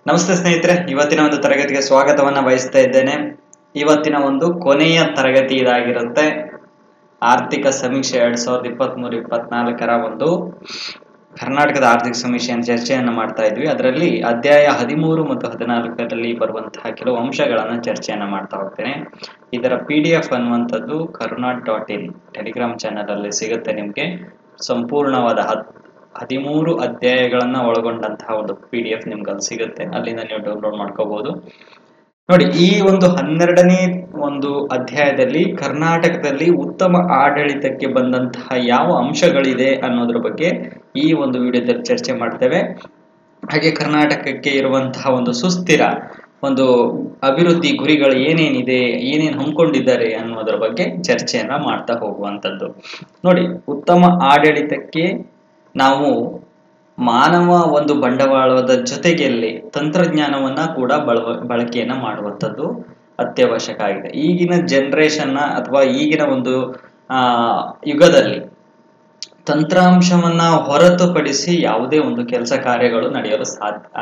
ನಮಸ್ತೆ ಸ್ನೇಹಿತರೆ, ಇವತ್ತಿನ ಒಂದು ತರಗತಿಗೆ ಸ್ವಾಗತವನ್ನ ಬಯಸ್ತಾ ಇದ್ದೇನೆ. ಇವತ್ತಿನ ಒಂದು ಕೊನೆಯ ತರಗತಿ ಇದಾಗಿರುತ್ತೆ. ಆರ್ಥಿಕ ಸಮೀಕ್ಷೆ 2023-24 ಒಂದು ಕರ್ನಾಟಕದ ಆರ್ಥಿಕ ಸಮೀಕ್ಷೆಯನ್ನು ಚರ್ಚೆಯನ್ನು ಮಾಡ್ತಾ ಇದ್ವಿ. ಅದರಲ್ಲಿ ಅಧ್ಯಾಯ 13 ಮತ್ತು 14ರಲ್ಲಿ ಬರುವಂತಹ ಕೆಲವು ಅಂಶಗಳನ್ನ ಚರ್ಚೆಯನ್ನ ಮಾಡ್ತಾ ಹೋಗ್ತೇನೆ. ಇದರ PDF ಅನ್ನುವಂಥದ್ದು karunat.in ಟೆಲಿಗ್ರಾಮ್ ಚಾನೆಲ್ ಅಲ್ಲಿ ಸಿಗುತ್ತೆ. ನಿಮ್ಗೆ ಸಂಪೂರ್ಣವಾದ 13 ಅಧ್ಯಾಯಗಳನ್ನ ಒಳಗೊಂಡಂತಹ ಒಂದು PDF ನಿಮ್ಗೆ ಅಲ್ಲಿ ಸಿಗುತ್ತೆ. ಅಲ್ಲಿಂದ ನೀವು ಡೌನ್ಲೋಡ್ ಮಾಡ್ಕೋಬಹುದು. ನೋಡಿ, ಈ ಒಂದು 12ನೇ ಒಂದು ಅಧ್ಯಾಯದಲ್ಲಿ ಕರ್ನಾಟಕದಲ್ಲಿ ಉತ್ತಮ ಆಡಳಿತಕ್ಕೆ ಬಂದಂತಹ ಯಾವ ಅಂಶಗಳಿದೆ ಅನ್ನೋದ್ರ ಬಗ್ಗೆ ಈ ಒಂದು ವಿಡಿಯೋದಲ್ಲಿ ಚರ್ಚೆ ಮಾಡ್ತೇವೆ. ಹಾಗೆ ಕರ್ನಾಟಕಕ್ಕೆ ಇರುವಂತಹ ಒಂದು ಸುಸ್ಥಿರ ಒಂದು ಅಭಿವೃದ್ಧಿ ಗುರಿಗಳು ಏನೇನಿದೆ, ಏನೇನು ಹಮ್ಮಿಕೊಂಡಿದ್ದಾರೆ ಅನ್ನೋದ್ರ ಬಗ್ಗೆ ಚರ್ಚೆಯನ್ನ ಮಾಡ್ತಾ ಹೋಗುವಂಥದ್ದು. ನೋಡಿ, ಉತ್ತಮ ಆಡಳಿತಕ್ಕೆ ನಾವು ಮಾನವ ಒಂದು ಬಂಡವಾಳದ ಜೊತೆಗೆಲ್ಲಿ ತಂತ್ರಜ್ಞಾನವನ್ನ ಕೂಡ ಬಳಕೆಯನ್ನ ಮಾಡುವಂಥದ್ದು ಅತ್ಯವಶ್ಯಕ ಆಗಿದೆ. ಈಗಿನ ಜನರೇಷನ್ ಅಥವಾ ಈಗಿನ ಒಂದು ಯುಗದಲ್ಲಿ ತಂತ್ರಾಂಶವನ್ನ ಹೊರತುಪಡಿಸಿ ಯಾವುದೇ ಒಂದು ಕೆಲಸ ಕಾರ್ಯಗಳು ನಡೆಯಲು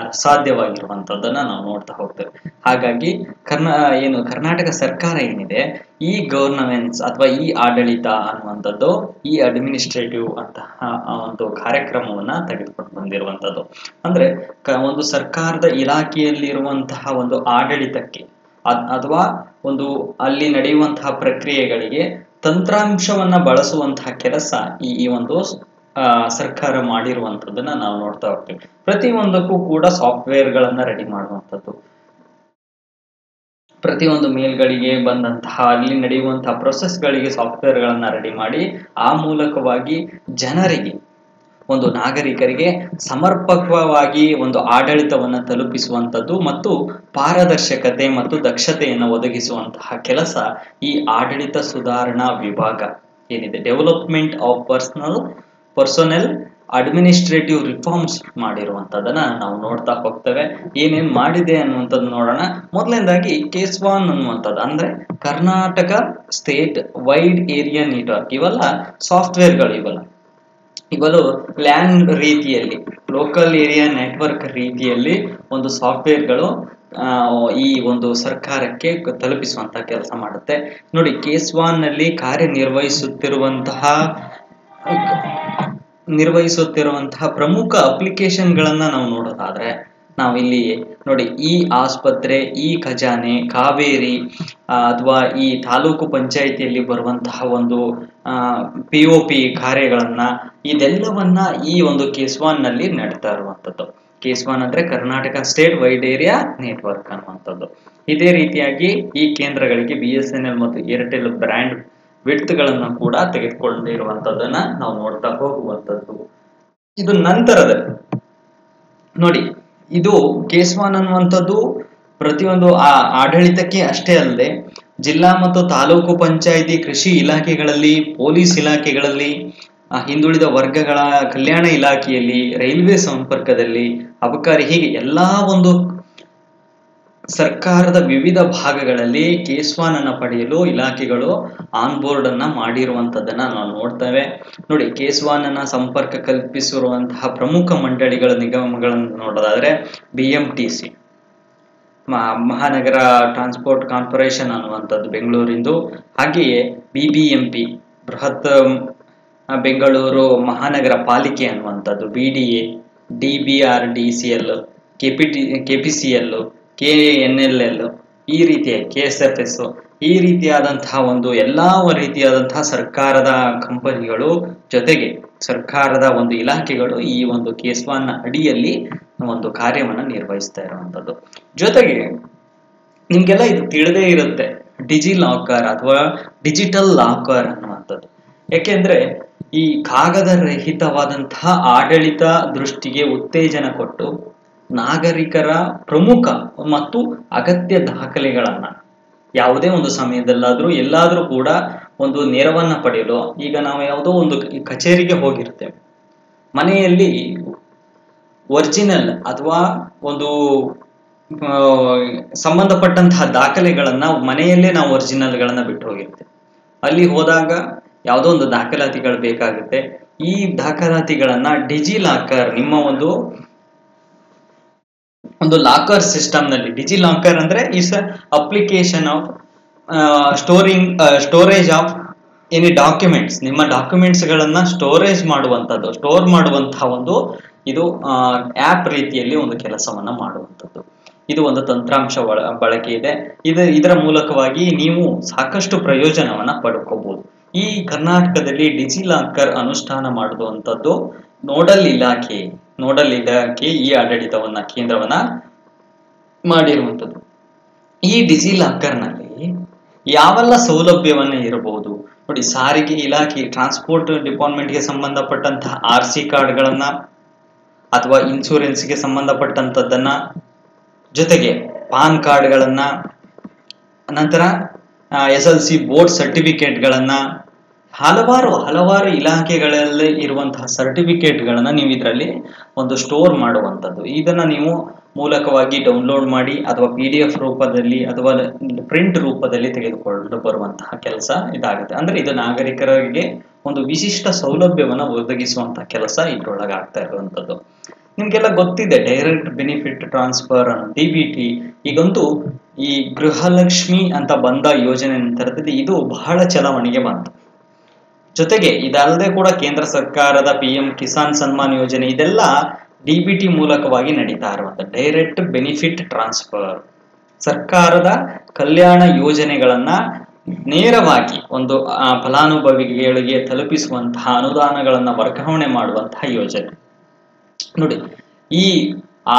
ಅಸಾಧ್ಯವಾಗಿರುವಂತದ್ದನ್ನ ನಾವು ನೋಡ್ತಾ ಹೋಗ್ತೇವೆ. ಹಾಗಾಗಿ ಕರ್ನಾಟಕ ಸರ್ಕಾರ ಏನಿದೆ, ಈ ಗವರ್ನಮೆನ್ಸ್ ಅಥವಾ ಈ ಆಡಳಿತ ಅನ್ನುವಂಥದ್ದು, ಈ ಅಡ್ಮಿನಿಸ್ಟ್ರೇಟಿವ್ ಅಂತಹ ಒಂದು ಕಾರ್ಯಕ್ರಮವನ್ನ ತೆಗೆದುಕೊಂಡು ಬಂದಿರುವಂತದ್ದು. ಅಂದ್ರೆ ಒಂದು ಸರ್ಕಾರದ ಇಲಾಖೆಯಲ್ಲಿರುವಂತಹ ಒಂದು ಆಡಳಿತಕ್ಕೆ ಅಥವಾ ಒಂದು ಅಲ್ಲಿ ನಡೆಯುವಂತಹ ಪ್ರಕ್ರಿಯೆಗಳಿಗೆ ತಂತ್ರಾಂಶವನ್ನ ಬಳಸುವಂತಹ ಕೆಲಸ ಈ ಒಂದು ಸರ್ಕಾರ ಮಾಡಿರುವಂತದ್ದನ್ನ ನಾವು ನೋಡ್ತಾ ಹೋಗ್ತೀವಿ. ಪ್ರತಿಯೊಂದಕ್ಕೂ ಕೂಡ ಸಾಫ್ಟ್ವೇರ್ ಗಳನ್ನ ರೆಡಿ ಮಾಡುವಂಥದ್ದು, ಪ್ರತಿಯೊಂದು ಮೇಲ್ಗಳಿಗೆ ಬಂದಂತಹ ಅಲ್ಲಿ ನಡೆಯುವಂತಹ ಪ್ರೊಸೆಸ್ ಗಳಿಗೆ ಸಾಫ್ಟ್ವೇರ್ ಗಳನ್ನ ರೆಡಿ ಮಾಡಿ ಆ ಮೂಲಕವಾಗಿ ಜನರಿಗೆ, ಒಂದು ನಾಗರಿಕರಿಗೆ ಸಮರ್ಪಕವಾಗಿ ಒಂದು ಆಡಳಿತವನ್ನ ತಲುಪಿಸುವಂಥದ್ದು ಮತ್ತು ಪಾರದರ್ಶಕತೆ ಮತ್ತು ದಕ್ಷತೆಯನ್ನು ಒದಗಿಸುವಂತಹ ಕೆಲಸ ಈ ಆಡಳಿತ ಸುಧಾರಣಾ ವಿಭಾಗ ಏನಿದೆ, development of personnel administrative reforms ಮಾಡಿರುವಂತದನ್ನ ನಾವು ನೋಡ್ತಾ ಹೋಗ್ತೇವೆ. ಏನೇನ್ ಮಾಡಿದೆ ಅನ್ನುವಂಥದ್ದು ನೋಡೋಣ. ಮೊದಲನೇದಾಗಿ ಕೇಸ್1 ಅನ್ನುವಂಥದ್ದು, ಅಂದ್ರೆ Karnataka state wide area network. ಇವೆಲ್ಲ ಸಾಫ್ಟ್ವೇರ್ಗಳು, ಇವೆಲ್ಲೂ ಲ್ಯಾನ್ ರೀತಿಯಲ್ಲಿ, ಲೋಕಲ್ ಏರಿಯಾ ನೆಟ್ವರ್ಕ್ ರೀತಿಯಲ್ಲಿ ಒಂದು ಸಾಫ್ಟ್ವೇರ್ಗಳು ಈ ಒಂದು ಸರ್ಕಾರಕ್ಕೆ ತಲುಪಿಸುವಂತಹ ಕೆಲಸ ಮಾಡುತ್ತೆ. ನೋಡಿ, ಕೇಸ್1 ನಲ್ಲಿ ನಿರ್ವಹಿಸುತ್ತಿರುವಂತಹ ಪ್ರಮುಖ ಅಪ್ಲಿಕೇಶನ್ ಗಳನ್ನ ನಾವು ನೋಡೋದಾದ್ರೆ, ನಾವಿಲ್ಲಿ ನೋಡಿ, ಈ ಆಸ್ಪತ್ರೆ, ಈ ಖಜಾನೆ, ಕಾವೇರಿ ಅಥವಾ ಈ ತಾಲೂಕು ಪಂಚಾಯಿತಿಯಲ್ಲಿ ಬರುವಂತಹ ಒಂದು POP ಕಾರ್ಯಗಳನ್ನ, ಇದೆಲ್ಲವನ್ನ ಈ ಒಂದು ಕೇಸ್1 ನಲ್ಲಿ ನಡೀತಾ ಇರುವಂತದ್ದು. ಕೇಸ್1 ಅಂದ್ರೆ Karnataka state wide area network ಅನ್ನುವಂಥದ್ದು. ಇದೇ ರೀತಿಯಾಗಿ ಈ ಕೇಂದ್ರಗಳಿಗೆ BSNL ಮತ್ತು ಏರ್ಟೆಲ್ ಬ್ರ್ಯಾಂಡ್ ವಿಡ್ತ್ ಗಳನ್ನ ಕೂಡ ತೆಗೆದುಕೊಂಡಿರುವಂತದ್ದನ್ನ ನಾವು ನೋಡ್ತಾ ಹೋಗುವಂಥದ್ದು. ಇದು ನಂತರದಲ್ಲಿ ನೋಡಿ, ಇದು ಕೇಸ್1 ಅನ್ನುವಂಥದ್ದು ಪ್ರತಿಯೊಂದು ಆಡಳಿತಕ್ಕೆ ಅಷ್ಟೇ ಅಲ್ಲದೆ ಜಿಲ್ಲಾ ಮತ್ತು ತಾಲೂಕು ಪಂಚಾಯಿತಿ, ಕೃಷಿ ಇಲಾಖೆಗಳಲ್ಲಿ, ಪೊಲೀಸ್ ಇಲಾಖೆಗಳಲ್ಲಿ, ಹಿಂದುಳಿದ ವರ್ಗಗಳ ಕಲ್ಯಾಣ ಇಲಾಖೆಯಲ್ಲಿ, ರೈಲ್ವೆ ಸಂಪರ್ಕದಲ್ಲಿ, ಅಬಕಾರಿ, ಹೀಗೆ ಎಲ್ಲಾ ಒಂದು ಸರ್ಕಾರದ ವಿವಿಧ ಭಾಗಗಳಲ್ಲಿ ಕೇಸ್1 ಅನ್ನ ಪಡೆಯಲು ಇಲಾಖೆಗಳು ಆನ್ ಬೋರ್ಡ್ ಅನ್ನ ಮಾಡಿರುವಂತದ್ದನ್ನ ನಾವು ನೋಡ್ತೇವೆ. ನೋಡಿ, ಕೇಸ್1 ಅನ್ನ ಸಂಪರ್ಕ ಕಲ್ಪಿಸಿರುವಂತಹ ಪ್ರಮುಖ ಮಂಡಳಿಗಳ, ನಿಗಮಗಳನ್ನು ನೋಡೋದಾದ್ರೆ BMTC, ಮಹಾನಗರ ಟ್ರಾನ್ಸ್ಪೋರ್ಟ್ ಕಾರ್ಪೊರೇಷನ್ ಅನ್ನುವಂಥದ್ದು ಬೆಂಗಳೂರಿಂದು, ಹಾಗೆಯೇ BBMP ಬೃಹತ್ ಬೆಂಗಳೂರು ಮಹಾನಗರ ಪಾಲಿಕೆ ಅನ್ನುವಂಥದ್ದು, BDA, DBRDCL, KPCL, KNLL, ಈ ರೀತಿಯ KSFS, ಈ ರೀತಿಯಾದಂತಹ ಒಂದು ಎಲ್ಲಾ ರೀತಿಯಾದಂತಹ ಸರ್ಕಾರದ ಕಂಪನಿಗಳು ಜೊತೆಗೆ ಸರ್ಕಾರದ ಒಂದು ಇಲಾಖೆಗಳು ಈ ಒಂದು ಕೇಸ್1 ಅಡಿಯಲ್ಲಿ ಒಂದು ಕಾರ್ಯವನ್ನ ನಿರ್ವಹಿಸ್ತಾ ಇರುವಂತದ್ದು. ಜೊತೆಗೆ ನಿಮ್ಗೆಲ್ಲ ಇದು ತಿಳಿದೇ ಇರುತ್ತೆ, ಡಿಜಿ ಲಾಕರ್ ಅಥವಾ ಡಿಜಿಟಲ್ ಲಾಕರ್ ಅನ್ನುವಂಥದ್ದು. ಯಾಕೆಂದ್ರೆ ಈ ಕಾಗದ ರಹಿತವಾದಂತಹ ಆಡಳಿತ ದೃಷ್ಟಿಗೆ ಉತ್ತೇಜನ ಕೊಟ್ಟು ನಾಗರಿಕರ ಪ್ರಮುಖ ಮತ್ತು ಅಗತ್ಯ ದಾಖಲೆಗಳನ್ನ ಯಾವುದೇ ಒಂದು ಸಮಯದಲ್ಲಾದ್ರೂ ಎಲ್ಲಾದ್ರೂ ಕೂಡ ಒಂದು ನೆರವನ್ನ ಪಡೆಯಲು, ಈಗ ನಾವು ಯಾವುದೋ ಒಂದು ಕಚೇರಿಗೆ ಹೋಗಿರ್ತೇವೆ, ಮನೆಯಲ್ಲಿ ಒರಿಜಿನಲ್ ಅಥವಾ ಒಂದು ಸಂಬಂಧಪಟ್ಟಂತಹ ದಾಖಲೆಗಳನ್ನ ಮನೆಯಲ್ಲೇ ನಾವು ಒರಿಜಿನಲ್ ಗಳನ್ನ ಬಿಟ್ಟು ಹೋಗಿರ್ತೇವೆ. ಅಲ್ಲಿ ಹೋದಾಗ ಯಾವುದೋ ಒಂದು ದಾಖಲಾತಿಗಳು ಬೇಕಾಗುತ್ತೆ. ಈ ದಾಖಲಾತಿಗಳನ್ನ ಡಿಜಿ ಲಾಕರ್, ನಿಮ್ಮ ಒಂದು ಒಂದು ಲಾಕರ್ ಸಿಸ್ಟಮ್ ನಲ್ಲಿ, ಡಿಜಿ ಲಾಕರ್ ಅಂದ್ರೆ is application of storage of any documents. ನಿಮ್ಮ ಡಾಕ್ಯುಮೆಂಟ್ಸ್ ಗಳನ್ನ ಸ್ಟೋರ್ ಮಾಡುವಂತಹ ಒಂದು ಇದು ಆಪ್ ರೀತಿಯಲ್ಲಿ ಒಂದು ಕೆಲಸವನ್ನ ಮಾಡುವಂಥದ್ದು. ಇದು ಒಂದು ತಂತ್ರಾಂಶ ಬಳಕೆ ಇದೆ. ಇದರ ಮೂಲಕವಾಗಿ ನೀವು ಸಾಕಷ್ಟು ಪ್ರಯೋಜನವನ್ನ ಪಡ್ಕೋಬಹುದು. ಈ ಕರ್ನಾಟಕದಲ್ಲಿ ಡಿಜಿ ಲಾಕರ್ ಅನುಷ್ಠಾನ ಮಾಡುವಂಥದ್ದು ನೋಡಲ್ ಇಲಾಖೆ ಈ ಆಡಳಿತವನ್ನ ಕೇಂದ್ರವನ್ನ ಮಾಡಿರುವಂಥದ್ದು. ಈ ಡಿಜಿ ಲಾಕರ್ ನಲ್ಲಿ ಯಾವೆಲ್ಲ ಸೌಲಭ್ಯವನ್ನ ಇರಬಹುದು ನೋಡಿ. ಸಾರಿಗೆ ಇಲಾಖೆ, ಟ್ರಾನ್ಸ್ಪೋರ್ಟ್ ಡಿಪಾರ್ಟ್ಮೆಂಟ್ಗೆ ಸಂಬಂಧಪಟ್ಟಂತಹ RC ಕಾರ್ಡ್ಗಳನ್ನ ಅಥವಾ ಇನ್ಶೂರೆನ್ಸ್ಗೆ ಸಂಬಂಧಪಟ್ಟಂತದ್ದನ್ನ, ಜೊತೆಗೆ ಪಾನ್ ಕಾರ್ಡ್ಗಳನ್ನ, ನಂತರ SLC ಬೋರ್ಡ್ ಸರ್ಟಿಫಿಕೇಟ್ಗಳನ್ನ, ಹಲವಾರು ಇಲಾಖೆಗಳಲ್ಲಿ ಇರುವಂತಹ ಸರ್ಟಿಫಿಕೇಟ್ಗಳನ್ನ ನೀವು ಇದರಲ್ಲಿ ಒಂದು ಸ್ಟೋರ್ ಮಾಡುವಂಥದ್ದು. ಇದನ್ನ ನೀವು ಮೂಲಕವಾಗಿ ಡೌನ್ಲೋಡ್ ಮಾಡಿ ಅಥವಾ PDF ರೂಪದಲ್ಲಿ ಅಥವಾ ಪ್ರಿಂಟ್ ರೂಪದಲ್ಲಿ ತೆಗೆದುಕೊಂಡು ಬರುವಂತಹ ಕೆಲಸ ಇದಾಗುತ್ತೆ. ಅಂದ್ರೆ ಇದು ನಾಗರಿಕರಿಗೆ ಒಂದು ವಿಶಿಷ್ಟ ಸೌಲಭ್ಯವನ್ನ ಒದಗಿಸುವಂತಹ ಕೆಲಸ ಇದ್ರೊಳಗೆ ಆಗ್ತಾ ಇರುವಂತದ್ದು. ನಿಮ್ಗೆಲ್ಲ ಗೊತ್ತಿದೆ ಡೈರೆಕ್ಟ್ ಬೆನಿಫಿಟ್ ಟ್ರಾನ್ಸ್ಫರ್ DBT. ಈಗಂತೂ ಈ ಗೃಹಲಕ್ಷ್ಮಿ ಅಂತ ಬಂದ ಯೋಜನೆ ನಂತರದಲ್ಲಿ ಇದು ಬಹಳ ಚಲಾವಣೆಗೆ ಬಂತು. ಜೊತೆಗೆ ಇದಲ್ಲದೆ ಕೂಡ ಕೇಂದ್ರ ಸರ್ಕಾರದ PM ಕಿಸಾನ್ ಸನ್ಮಾನ್ ಯೋಜನೆ, ಇದೆಲ್ಲ DBT ಮೂಲಕವಾಗಿ ನಡೀತಾ ಇರುವಂತ ಡೈರೆಕ್ಟ್ ಬೆನಿಫಿಟ್ ಟ್ರಾನ್ಸ್ಫರ್. ಸರ್ಕಾರದ ಕಲ್ಯಾಣ ಯೋಜನೆಗಳನ್ನ ನೇರವಾಗಿ ಒಂದು ಫಲಾನುಭವಿಗಳಿಗೆ ತಲುಪಿಸುವಂತಹ ಅನುದಾನಗಳನ್ನ ವರ್ಗಾವಣೆ ಮಾಡುವಂತಹ ಯೋಜನೆ ನೋಡಿ. ಈ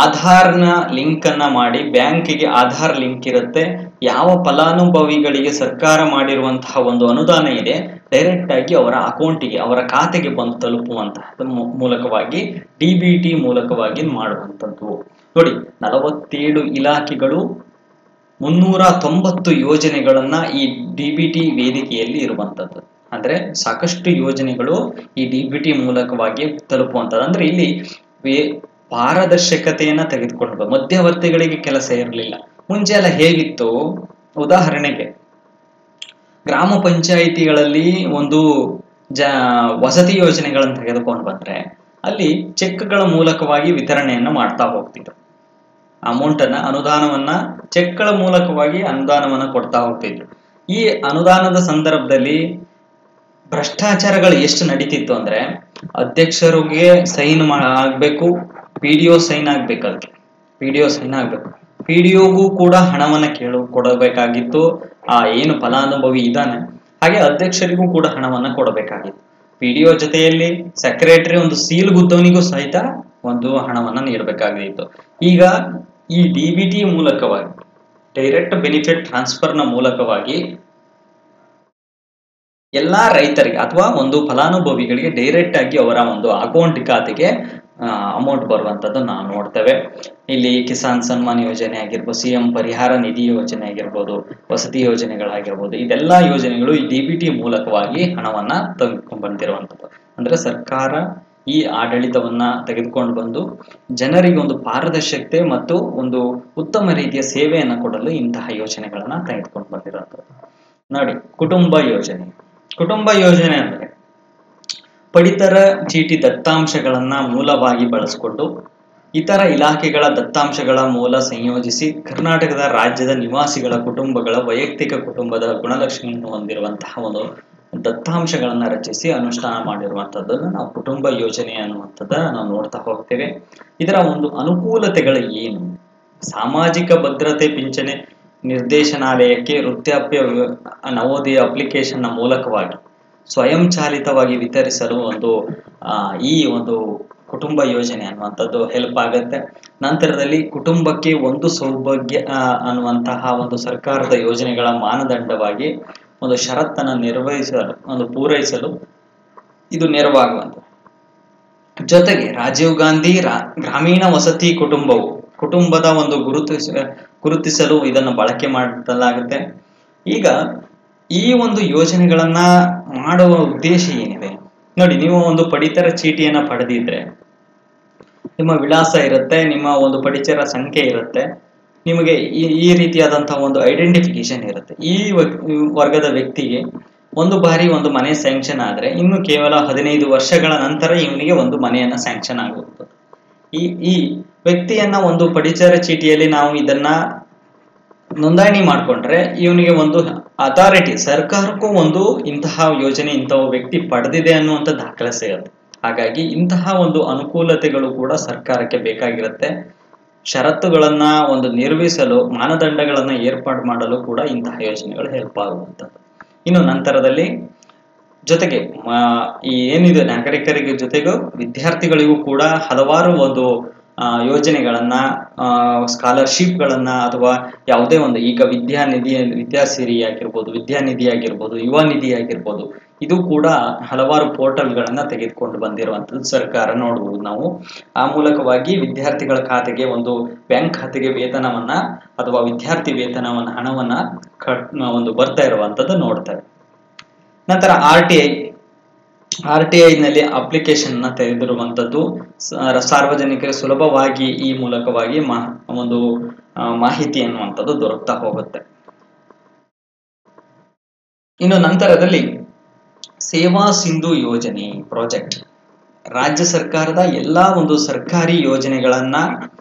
ಆಧಾರ್ನ ಲಿಂಕ್ ಅನ್ನ ಮಾಡಿ, ಬ್ಯಾಂಕಿಗೆ ಆಧಾರ್ ಲಿಂಕ್ ಇರುತ್ತೆ. ಯಾವ ಫಲಾನುಭವಿಗಳಿಗೆ ಸರ್ಕಾರ ಮಾಡಿರುವಂತಹ ಒಂದು ಅನುದಾನ ಇದೆ, ಡೈರೆಕ್ಟ್ ಆಗಿ ಅವರ ಅಕೌಂಟಿಗೆ, ಅವರ ಖಾತೆಗೆ ಬಂದು ತಲುಪುವಂತಹ ಮೂಲಕವಾಗಿ DBT ಮೂಲಕವಾಗಿ ಮಾಡುವಂಥದ್ದು ನೋಡಿ. 47 ಇಲಾಖೆಗಳು 390 ಯೋಜನೆಗಳನ್ನ ಈ DBT ವೇದಿಕೆಯಲ್ಲಿ ಇರುವಂತದ್ದು. ಅಂದ್ರೆ ಸಾಕಷ್ಟು ಯೋಜನೆಗಳು ಈ DBT ಮೂಲಕವಾಗಿ ತಲುಪುವಂಥದ್ದು. ಅಂದ್ರೆ ಇಲ್ಲಿ ಪಾರದರ್ಶಕತೆಯನ್ನ ತೆಗೆದುಕೊಂಡು ಮಧ್ಯವರ್ತಿಗಳಿಗೆ ಕೆಲಸ ಇರಲಿಲ್ಲ. ಮುಂಚೆ ಎಲ್ಲ ಹೇಗಿತ್ತು, ಉದಾಹರಣೆಗೆ ಗ್ರಾಮ ಪಂಚಾಯಿತಿಗಳಲ್ಲಿ ಒಂದು ವಸತಿ ಯೋಜನೆಗಳನ್ನು ತೆಗೆದುಕೊಂಡು ಬಂದ್ರೆ ಅಲ್ಲಿ ಚೆಕ್ಗಳ ಮೂಲಕವಾಗಿ ವಿತರಣೆಯನ್ನ ಮಾಡ್ತಾ ಹೋಗ್ತಿದ್ರು. ಅನುದಾನವನ್ನ ಚೆಕ್ಗಳ ಮೂಲಕವಾಗಿ ಅನುದಾನವನ್ನ ಕೊಡ್ತಾ ಹೋಗ್ತಿದ್ರು. ಈ ಅನುದಾನದ ಸಂದರ್ಭದಲ್ಲಿ ಭ್ರಷ್ಟಾಚಾರಗಳು ಎಷ್ಟು ನಡೀತಿತ್ತು ಅಂದ್ರೆ, ಅಧ್ಯಕ್ಷರಿಗೆ ಸೈನ್ ಆಗ್ಬೇಕು, PDO ಸೈನ್ ಆಗ್ಬೇಕು, ಅದಕ್ಕೆ PDO ಸೈನ್ ಆಗ್ಬೇಕು, PDOಗೂ ಕೂಡ ಹಣವನ್ನ ಕೊಡಬೇಕಾಗಿತ್ತು. ಏನು ಫಲಾನುಭವಿ ಇದ್ದಾನೆ ಹಾಗೆ ಅಧ್ಯಕ್ಷರಿಗೂ ಕೂಡ ಹಣವನ್ನ ಕೊಡಬೇಕಾಗಿತ್ತು. PDO ಜೊತೆಯಲ್ಲಿ ಸೆಕ್ರೆಟರಿ ಒಂದು ಸೀಲ್ ಗುದ್ದವನಿಗೂ ಸಹಿತ ಒಂದು ಹಣವನ್ನ ನೀಡಬೇಕಾಗಿತ್ತು. ಈಗ ಈ DBT ಮೂಲಕವಾಗಿ, ಡೈರೆಕ್ಟ್ ಬೆನಿಫಿಟ್ ಟ್ರಾನ್ಸ್ಫರ್ ನ ಮೂಲಕವಾಗಿ ಎಲ್ಲಾ ರೈತರಿಗೆ ಅಥವಾ ಒಂದು ಫಲಾನುಭವಿಗಳಿಗೆ ಡೈರೆಕ್ಟ್ ಆಗಿ ಅವರ ಒಂದು ಅಕೌಂಟ್ ಖಾತೆಗೆ ಅಮೌಂಟ್ ಬರುವಂತದ್ದು ನಾವು ನೋಡ್ತೇವೆ. ಇಲ್ಲಿ ಕಿಸಾನ್ ಸನ್ಮಾನ್ ಯೋಜನೆ ಆಗಿರ್ಬೋದು, CM ಪರಿಹಾರ ನಿಧಿ ಯೋಜನೆ ಆಗಿರ್ಬೋದು, ವಸತಿ ಯೋಜನೆಗಳಾಗಿರ್ಬೋದು, ಇದೆಲ್ಲಾ ಯೋಜನೆಗಳು ಈ DBT ಮೂಲಕವಾಗಿ ಹಣವನ್ನ ತೆಗೆದುಕೊಂಡು ಬಂದಿರುವಂತದ್ದು. ಅಂದ್ರೆ ಸರ್ಕಾರ ಈ ಆಡಳಿತವನ್ನ ತೆಗೆದುಕೊಂಡು ಬಂದು ಜನರಿಗೆ ಒಂದು ಪಾರದರ್ಶಕತೆ ಮತ್ತು ಒಂದು ಉತ್ತಮ ರೀತಿಯ ಸೇವೆಯನ್ನು ಕೊಡಲು ಇಂತಹ ಯೋಜನೆಗಳನ್ನ ತೆಗೆದುಕೊಂಡು ಬಂದಿರುವಂತದ್ದು ನೋಡಿ. ಕುಟುಂಬ ಯೋಜನೆ ಅಂದ್ರೆ ಪಡಿತರ ಚೀಟಿ ದತ್ತಾಂಶಗಳನ್ನ ಮೂಲವಾಗಿ ಬಳಸಿಕೊಂಡು ಇತರ ಇಲಾಖೆಗಳ ದತ್ತಾಂಶಗಳ ಮೂಲ ಸಂಯೋಜಿಸಿ ಕರ್ನಾಟಕದ ರಾಜ್ಯದ ನಿವಾಸಿಗಳ ಕುಟುಂಬಗಳ ವೈಯಕ್ತಿಕ ಕುಟುಂಬದ ಗುಣಲಕ್ಷಣವನ್ನು ಹೊಂದಿರುವಂತಹ ಒಂದು ದತ್ತಾಂಶಗಳನ್ನ ರಚಿಸಿ ಅನುಷ್ಠಾನ ಮಾಡಿರುವಂತದ್ದನ್ನು ನಾವು ಕುಟುಂಬ ಯೋಜನೆ ಅನ್ನುವಂಥದ್ದನ್ನ ನಾವು ನೋಡ್ತಾ ಹೋಗ್ತೇವೆ. ಇದರ ಒಂದು ಅನುಕೂಲತೆಗಳು ಏನು? ಸಾಮಾಜಿಕ ಭದ್ರತೆ ಪಿಂಚಣಿ ನಿರ್ದೇಶನಾಲಯಕ್ಕೆ ವೃದ್ಧಾಪ್ಯ ನವೋದಯ ಅಪ್ಲಿಕೇಶನ್ ನ ಮೂಲಕವಾಗಿ ಸ್ವಯಂಚಾಲಿತವಾಗಿ ವಿತರಿಸಲು ಈ ಒಂದು ಕುಟುಂಬ ಯೋಜನೆ ಅನ್ನುವಂಥದ್ದು ಹೆಲ್ಪ್ ಆಗುತ್ತೆ. ನಂತರದಲ್ಲಿ ಕುಟುಂಬಕ್ಕೆ ಒಂದು ಸೌಭಾಗ್ಯ ಅನ್ನುವಂತಹ ಒಂದು ಸರ್ಕಾರದ ಯೋಜನೆಗಳ ಮಾನದಂಡವಾಗಿ ಒಂದು ಷರತ್ತನ್ನು ಪೂರೈಸಲು ಇದು ನೆರವಾಗುವಂಥದ್ದು. ಜೊತೆಗೆ ರಾಜೀವ್ ಗಾಂಧಿ ಗ್ರಾಮೀಣ ವಸತಿ ಕುಟುಂಬದ ಒಂದು ಗುರುತಿಸಲು ಇದನ್ನು ಬಳಕೆ ಮಾಡಲಾಗುತ್ತೆ. ಈಗ ಈ ಒಂದು ಯೋಜನೆಗಳನ್ನ ಮಾಡುವ ಉದ್ದೇಶ ಏನಿದೆ ನೋಡಿ. ನೀವು ಒಂದು ಪಡಿತರ ಚೀಟಿಯನ್ನ ಪಡೆದಿದ್ರೆ ನಿಮ್ಮ ವಿಳಾಸ ಇರುತ್ತೆ, ನಿಮ್ಮ ಒಂದು ಪಡಿತರ ಸಂಖ್ಯೆ ಇರುತ್ತೆ, ನಿಮಗೆ ಈ ರೀತಿಯಾದಂತಹ ಒಂದು ಐಡೆಂಟಿಫಿಕೇಶನ್ ಇರುತ್ತೆ. ಈ ವರ್ಗದ ವ್ಯಕ್ತಿಗೆ ಒಂದು ಬಾರಿ ಒಂದು ಮನೆ ಸ್ಯಾಂಕ್ಷನ್ ಆದ್ರೆ ಇನ್ನು ಕೇವಲ 15 ವರ್ಷಗಳ ನಂತರ ಇವನಿಗೆ ಒಂದು ಮನೆಯನ್ನ ಸ್ಯಾಂಕ್ಷನ್ ಆಗುತ್ತದೆ. ಈ ವ್ಯಕ್ತಿಯನ್ನ ಒಂದು ಪಡಿತರ ಚೀಟಿಯಲ್ಲಿ ನಾವು ಇದನ್ನ ನೋಂದಣಿ ಮಾಡಿಕೊಂಡ್ರೆ ಇವನಿಗೆ ಒಂದು ಅಥಾರಿಟಿ, ಸರ್ಕಾರಕ್ಕೂ ಒಂದು ಇಂತಹ ಯೋಜನೆ ಇಂತಹ ವ್ಯಕ್ತಿ ಪಡೆದಿದೆ ಅನ್ನುವಂಥ ದಾಖಲೆ ಸಿಗುತ್ತೆ. ಹಾಗಾಗಿ ಇಂತಹ ಒಂದು ಅನುಕೂಲತೆಗಳು ಕೂಡ ಸರ್ಕಾರಕ್ಕೆ ಬೇಕಾಗಿರುತ್ತೆ. ಷರತ್ತುಗಳನ್ನ ಒಂದು ನಿರ್ವಹಿಸಲು ಮಾನದಂಡಗಳನ್ನ ಏರ್ಪಾಡು ಮಾಡಲು ಕೂಡ ಇಂತಹ ಯೋಜನೆಗಳು ಹೆಲ್ಪ್ ಆಗುವಂಥದ್ದು. ಇನ್ನು ನಂತರದಲ್ಲಿ ಜೊತೆಗೆ ಈ ಏನಿದೆ ನಾಗರಿಕರಿಗೆ ಜೊತೆಗೂ ವಿದ್ಯಾರ್ಥಿಗಳಿಗೂ ಕೂಡ ಹಲವಾರು ಒಂದು ಯೋಜನೆಗಳನ್ನ, ಸ್ಕಾಲರ್ಶಿಪ್ಗಳನ್ನ ಅಥವಾ ಯಾವುದೇ ಒಂದು ಈಗ ವಿದ್ಯಾಸಿರಿ ಆಗಿರ್ಬೋದು, ವಿದ್ಯಾನಿಧಿ ಆಗಿರ್ಬೋದು, ಯುವ ನಿಧಿ ಆಗಿರ್ಬೋದು, ಇದು ಕೂಡ ಹಲವಾರು ಪೋರ್ಟಲ್ಗಳನ್ನ ತೆಗೆದುಕೊಂಡು ಬಂದಿರುವಂಥದ್ದು ಸರ್ಕಾರ ನೋಡಬಹುದು ನಾವು. ಆ ಮೂಲಕವಾಗಿ ವಿದ್ಯಾರ್ಥಿಗಳ ಖಾತೆಗೆ ಒಂದು ಬ್ಯಾಂಕ್ ಖಾತೆಗೆ ವೇತನವನ್ನ ಅಥವಾ ವಿದ್ಯಾರ್ಥಿ ವೇತನವನ್ನ ಹಣವನ್ನ ಒಂದು ಬರ್ತಾ ಇರುವಂತದ್ದು ನೋಡ್ತೇವೆ. ನಂತರ ಆರ್ ಟಿ ಐ ನಲ್ಲಿ ಅಪ್ಲಿಕೇಶನ್ ನ ತೆಗೆದಿರುವಂತದ್ದು ಸಾರ್ವಜನಿಕರಿಗೆ ಸುಲಭವಾಗಿ ಈ ಮೂಲಕವಾಗಿ ಒಂದು ಮಾಹಿತಿ ಅನ್ನುವಂಥದ್ದು ದೊರಕ್ತಾ ಹೋಗುತ್ತೆ. ಇನ್ನು ನಂತರದಲ್ಲಿ ಸೇವಾ ಸಿಂಧು ಯೋಜನೆ ಪ್ರಾಜೆಕ್ಟ್, ರಾಜ್ಯ ಸರ್ಕಾರದ ಎಲ್ಲಾ ಒಂದು ಸರ್ಕಾರಿ ಯೋಜನೆಗಳನ್ನ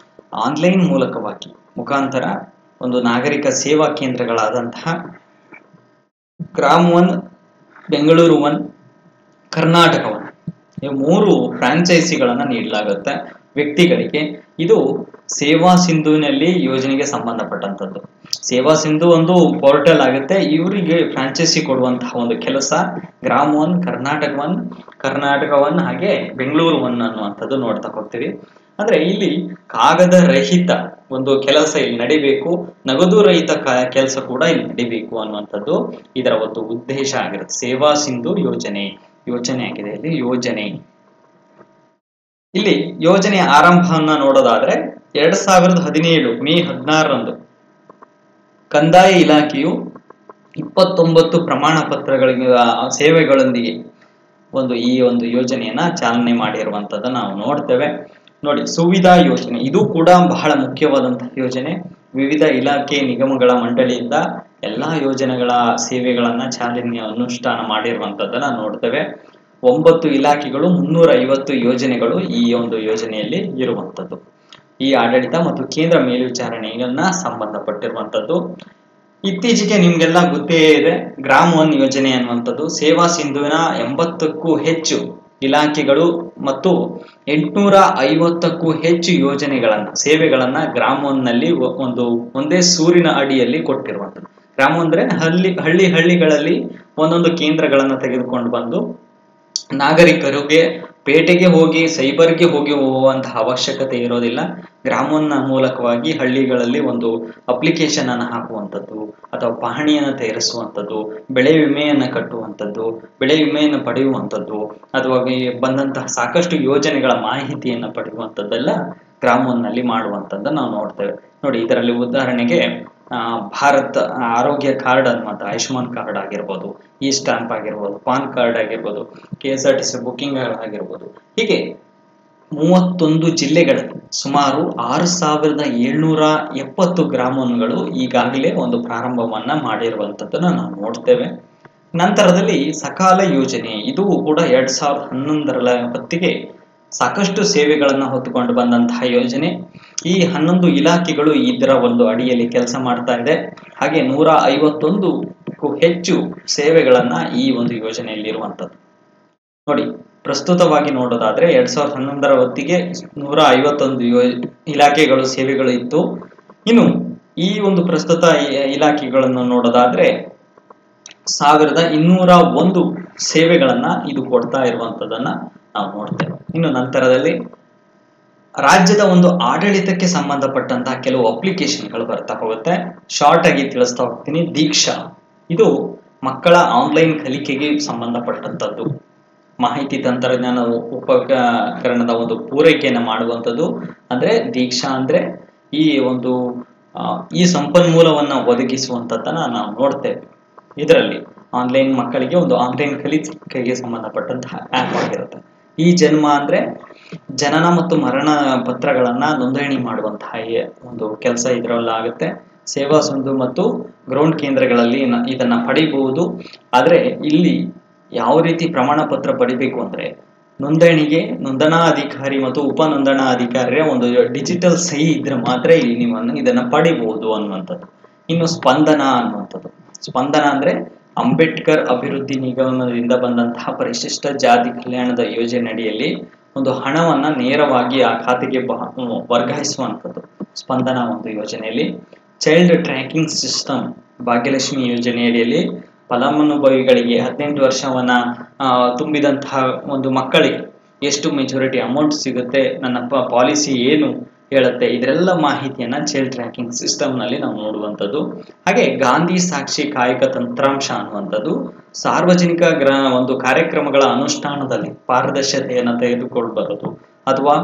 ಆನ್ಲೈನ್ ಮುಖಾಂತರ ಒಂದು ನಾಗರಿಕ ಸೇವಾ ಕೇಂದ್ರಗಳಾದಂತಹ ಗ್ರಾಮ್ 1, ಬೆಂಗಳೂರು 1, ಕರ್ನಾಟಕ 1 ಈ 3 ಫ್ರಾಂಚೈಸಿಗಳನ್ನ ನೀಡಲಾಗುತ್ತೆ ವ್ಯಕ್ತಿಗಳಿಗೆ. ಇದು ಸೇವಾ ಸಿಂಧುವಿನಲ್ಲಿ ಯೋಜನೆಗೆ ಸಂಬಂಧಪಟ್ಟಂತದ್ದು. ಸೇವಾ ಸಿಂಧು ಒಂದು ಪೋರ್ಟಲ್ ಆಗುತ್ತೆ, ಇವರಿಗೆ ಫ್ರಾಂಚೈಸಿ ಕೊಡುವಂತಹ ಒಂದು ಕೆಲಸ ಗ್ರಾಮ್ 1, ಕರ್ನಾಟಕ 1 ಹಾಗೆ ಬೆಂಗಳೂರು 1 ಅನ್ನುವಂಥದ್ದು ನೋಡ್ತಾ ಹೋಗ್ತೀವಿ. ಅಂದ್ರೆ ಇಲ್ಲಿ ಕಾಗದ ರಹಿತ ಒಂದು ಕೆಲಸ ಇಲ್ಲಿ ನಡಿಬೇಕು, ನಗದು ರಹಿತ ಕೆಲಸ ಕೂಡ ಇಲ್ಲಿ ನಡಿಬೇಕು ಅನ್ನುವಂಥದ್ದು ಇದರ ಒಂದು ಉದ್ದೇಶ ಆಗಿರುತ್ತೆ. ಸೇವಾ ಸಿಂಧು ಯೋಜನೆ ಆಗಿದೆ ಇಲ್ಲಿ ಯೋಜನೆ. ಇಲ್ಲಿ ಯೋಜನೆಯ ಆರಂಭವನ್ನ ನೋಡೋದಾದ್ರೆ 2017 ಮೇ 16ರಂದು ಕಂದಾಯ ಇಲಾಖೆಯು 29 ಪ್ರಮಾಣ ಪತ್ರಗಳಿಗೆ ಸೇವೆಗಳೊಂದಿಗೆ ಈ ಒಂದು ಯೋಜನೆಯನ್ನ ಚಾಲನೆ ಮಾಡಿರುವಂತದ್ದು ನಾವು ನೋಡ್ತೇವೆ. ನೋಡಿ, ಸುವಿಧಾ ಯೋಜನೆ ಇದು ಕೂಡ ಬಹಳ ಮುಖ್ಯವಾದಂತಹ ಯೋಜನೆ. ವಿವಿಧ ಇಲಾಖೆ ನಿಗಮಗಳ ಮಂಡಳಿಯಿಂದ ಎಲ್ಲಾ ಯೋಜನೆಗಳ ಸೇವೆಗಳನ್ನ ಅನುಷ್ಠಾನ ಮಾಡಿರುವಂತದ್ದನ್ನ ನೋಡ್ತೇವೆ. 9 ಇಲಾಖೆಗಳು 350 ಯೋಜನೆಗಳು ಈ ಒಂದು ಯೋಜನೆಯಲ್ಲಿ ಇರುವಂತದ್ದು. ಈ ಆಡಳಿತ ಮತ್ತು ಕೇಂದ್ರ ಮೇಲ್ವಿಚಾರಣೆಯನ್ನ ಸಂಬಂಧಪಟ್ಟಿರುವಂತದ್ದು. ಇತ್ತೀಚೆಗೆ ನಿಮ್ಗೆಲ್ಲ ಗೊತ್ತೇ ಇದೆ, ಗ್ರಾಮ್ 1 ಯೋಜನೆ ಅನ್ನುವಂಥದ್ದು ಸೇವಾ ಸಿಂಧುವಿನ 80ಕ್ಕೂ ಹೆಚ್ಚು ಇಲಾಖೆಗಳು ಮತ್ತು 850ಕ್ಕೂ ಹೆಚ್ಚು ಸೇವೆಗಳನ್ನ ಗ್ರಾಮ್ 1 ನಲ್ಲಿ ಒಂದೇ ಸೂರಿನ ಅಡಿಯಲ್ಲಿ ಕೊಟ್ಟಿರುವಂಥದ್ದು. ಗ್ರಾಮ ಅಂದ್ರೆ ಹಳ್ಳಿಗಳಲ್ಲಿ ಒಂದೊಂದು ಕೇಂದ್ರಗಳನ್ನ ತೆಗೆದುಕೊಂಡು ಬಂದು ನಾಗರಿಕರಿಗೆ ಪೇಟೆಗೆ ಹೋಗಿ ಸೈಬರ್ಗೆ ಹೋಗುವಂತಹ ಅವಶ್ಯಕತೆ ಇರೋದಿಲ್ಲ. ಗ್ರಾಮ್ 1 ಮೂಲಕವಾಗಿ ಹಳ್ಳಿಗಳಲ್ಲಿ ಒಂದು ಅಪ್ಲಿಕೇಶನ್ ಅನ್ನು ಹಾಕುವಂಥದ್ದು ಅಥವಾ ಪಹಣಿಯನ್ನು ತಯಾರಿಸುವಂಥದ್ದು, ಬೆಳೆ ವಿಮೆಯನ್ನು ಕಟ್ಟುವಂಥದ್ದು, ಬೆಳೆ ವಿಮೆಯನ್ನು ಪಡೆಯುವಂಥದ್ದು ಅಥವಾ ಬಂದಂತಹ ಸಾಕಷ್ಟು ಯೋಜನೆಗಳ ಮಾಹಿತಿಯನ್ನು ಪಡೆಯುವಂಥದ್ದೆಲ್ಲ ಗ್ರಾಮ್ 1 ನಲ್ಲಿ ಮಾಡುವಂಥದ್ದು ನಾವು ನೋಡ್ತೇವೆ. ನೋಡಿ, ಇದರಲ್ಲಿ ಉದಾಹರಣೆಗೆ ಭಾರತ್ ಆರೋಗ್ಯ ಕಾರ್ಡ್ ಅನ್ನುವಂಥ ಆಯುಷ್ಮಾನ್ ಕಾರ್ಡ್ ಆಗಿರ್ಬೋದು, ಇ ಸ್ಟಾಂಪ್ ಆಗಿರ್ಬೋದು, ಪಾನ್ ಕಾರ್ಡ್ ಆಗಿರ್ಬೋದು, KSRTC ಬುಕ್ಕಿಂಗ್ ಆಗಿರ್ಬೋದು, ಹೀಗೆ 31 ಜಿಲ್ಲೆಗಳಲ್ಲಿ ಸುಮಾರು 6770 ಗ್ರಾಮ್ 1ಗಳು ಈಗಾಗಲೇ ಒಂದು ಪ್ರಾರಂಭವನ್ನ ಮಾಡಿರುವಂತದ್ದನ್ನ ನಾವು ನೋಡ್ತೇವೆ. ನಂತರದಲ್ಲಿ ಸಕಾಲ ಯೋಜನೆ, ಇದು ಕೂಡ 2011ರ ಹೊತ್ತಿಗೆ ಸಾಕಷ್ಟು ಸೇವೆಗಳನ್ನ ಹೊತ್ತುಕೊಂಡು ಬಂದಂತಹ ಯೋಜನೆ. ಈ 11 ಇಲಾಖೆಗಳು ಇದರ ಒಂದು ಅಡಿಯಲ್ಲಿ ಕೆಲಸ ಮಾಡ್ತಾ ಇದೆ. ಹಾಗೆ 151ಕ್ಕೂ ಹೆಚ್ಚು ಸೇವೆಗಳನ್ನ ಈ ಒಂದು ಯೋಜನೆಯಲ್ಲಿ ಇರುವಂತದ್ದು. ನೋಡಿ, ಪ್ರಸ್ತುತವಾಗಿ ನೋಡೋದಾದ್ರೆ 2011ರ ಹೊತ್ತಿಗೆ 151 ಇಲಾಖೆಗಳು ಸೇವೆಗಳು ಇತ್ತು. ಇನ್ನು ಈ ಒಂದು ಪ್ರಸ್ತುತ ಇಲಾಖೆಗಳನ್ನು ನೋಡೋದಾದ್ರೆ 1201 ಸೇವೆಗಳನ್ನ ಇದು ಕೊಡ್ತಾ ಇರುವಂತದನ್ನ ನಾವು ನೋಡ್ತೇವೆ. ಇನ್ನು ನಂತರದಲ್ಲಿ ರಾಜ್ಯದ ಒಂದು ಆಡಳಿತಕ್ಕೆ ಸಂಬಂಧಪಟ್ಟಂತಹ ಕೆಲವು ಅಪ್ಲಿಕೇಶನ್ಗಳು ಬರ್ತಾ ಹೋಗುತ್ತೆ. ಶಾರ್ಟ್ ಆಗಿ ತಿಳಿಸ್ತಾ ಹೋಗ್ತೀನಿ. ದೀಕ್ಷಾ, ಇದು ಮಕ್ಕಳ ಆನ್ಲೈನ್ ಕಲಿಕೆಗೆ ಸಂಬಂಧಪಟ್ಟಂತದ್ದು. ಮಾಹಿತಿ ತಂತ್ರಜ್ಞಾನ ಉಪಕರಣದ ಒಂದು ಪೂರೈಕೆಯನ್ನು ಮಾಡುವಂಥದ್ದು. ಅಂದ್ರೆ ದೀಕ್ಷಾ ಅಂದ್ರೆ ಈ ಸಂಪನ್ಮೂಲವನ್ನ ಒದಗಿಸುವಂತದ್ದನ್ನ ನಾವು ನೋಡ್ತೇವೆ. ಇದರಲ್ಲಿ ಆನ್ಲೈನ್ ಮಕ್ಕಳಿಗೆ ಒಂದು ಆನ್ಲೈನ್ ಕಲಿಕೆಗೆ ಸಂಬಂಧಪಟ್ಟಂತಹ ಆ್ಯಪ್ ಆಗಿರುತ್ತೆ. ಈ ಜನ್ಮ ಅಂದ್ರೆ ಜನನ ಮತ್ತು ಮರಣ ಪತ್ರಗಳನ್ನ ನೋಂದಣಿ ಮಾಡುವಂತಹ ಒಂದು ಕೆಲಸ ಇದರಲ್ಲಿ ಆಗುತ್ತೆ. ಸೇವಾ ಸಿಂಧು ಮತ್ತು ಗ್ರೌಂಡ್ ಕೇಂದ್ರಗಳಲ್ಲಿ ಇದನ್ನ ಪಡಿಬಹುದು. ಆದ್ರೆ ಇಲ್ಲಿ ಯಾವ ರೀತಿ ಪ್ರಮಾಣ ಪತ್ರ ಪಡಿಬೇಕು ಅಂದ್ರೆ ನೋಂದಣಾಧಿಕಾರಿ ಮತ್ತು ಉಪ ನೋಂದಣಾಧಿಕಾರಿಯ ಒಂದು ಡಿಜಿಟಲ್ ಸಹಿ ಇದ್ರೆ ಮಾತ್ರ ಇಲ್ಲಿ ನೀವು ಇದನ್ನ ಪಡಿಬಹುದು ಅನ್ನುವಂಥದ್ದು. ಇನ್ನು ಸ್ಪಂದನ ಅನ್ನುವಂಥದ್ದು, ಸ್ಪಂದನ ಅಂದ್ರೆ ಅಂಬೇಡ್ಕರ್ ಅಭಿವೃದ್ಧಿ ನಿಗಮದಿಂದ ಬಂದಂತಹ ಪರಿಶಿಷ್ಟ ಜಾತಿ ಕಲ್ಯಾಣದ ಯೋಜನೆ ಅಡಿಯಲ್ಲಿ ಒಂದು ಹಣವನ್ನ ನೇರವಾಗಿ ಆ ಖಾತೆಗೆ ವರ್ಗಾಯಿಸುವಂಥದ್ದು ಸ್ಪಂದನ ಒಂದು ಯೋಜನೆಯಲ್ಲಿ. ಚೈಲ್ಡ್ ಟ್ರ್ಯಾಕಿಂಗ್ ಸಿಸ್ಟಮ್ ಭಾಗ್ಯಲಕ್ಷ್ಮಿ ಯೋಜನೆಯಡಿಯಲ್ಲಿ ಫಲಾನುಭವಿಗಳಿಗೆ 18 ವರ್ಷವನ್ನ ತುಂಬಿದಂತಹ ಒಂದು ಮಕ್ಕಳಿಗೆ ಎಷ್ಟು ಮೆಚುರಿಟಿ ಅಮೌಂಟ್ ಸಿಗುತ್ತೆ, ನನ್ನ ಪಾಲಿಸಿ ಏನು ಹೇಳುತ್ತೆ, ಇದರೆಲ್ಲ ಮಾಹಿತಿಯನ್ನ ಚೈಲ್ಡ್ ಟ್ರ್ಯಾಕಿಂಗ್ ಸಿಸ್ಟಮ್ ನಲ್ಲಿ ನಾವು ನೋಡುವಂಥದ್ದು. ಹಾಗೆ ಗಾಂಧಿ ಸಾಕ್ಷಿ ಕಾಯಕ ತಂತ್ರಾಂಶ ಅನ್ನುವಂಥದ್ದು ಸಾರ್ವಜನಿಕ ಒಂದು ಕಾರ್ಯಕ್ರಮಗಳ ಅನುಷ್ಠಾನದಲ್ಲಿ ಪಾರದರ್ಶತೆಯನ್ನು ತೆಗೆದುಕೊಂಡು ಬರೋದು ಅಥವಾ